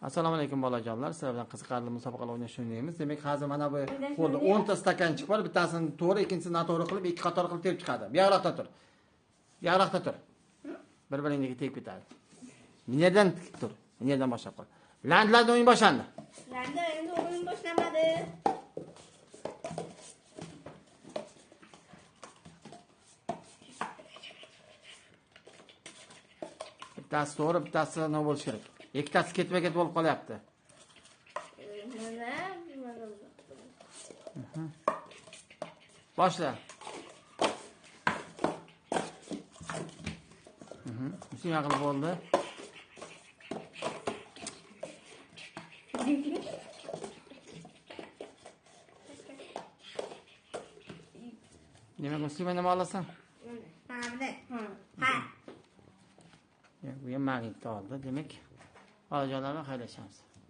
Assalomu alaykum bolajonlar. Sizlar bilan qiziqarli musobaqalar o'ynashni o'ynaymiz. Demak, hozir mana bu qo'lda 10 ta stakanchik bor. Bittasini to'g'ri, ikkinchisini noto'g'ri qilib, ikki qator qilib terib chiqadi. Bu yoqda tur. Bu yoqda tur. Bir-biringizga tegib ketadi. Bu yerdan tik tur. Bu yerdan boshlab qol. Landlarda o'yin boshlandi. Landa endi o'yin boshlanmadi. Bittasi to'g'ri, bittasi nima bo'lishi kerak. Ikkitasi ketma-ket bo'lib qolyapti. Boshla. Shunday qilib bo'ldi. Demak, Muslima nima olasan? Mana buni. Ha. Bu ham magnitni oldi, demak. Bolajonlar bilan xayrlashamiz.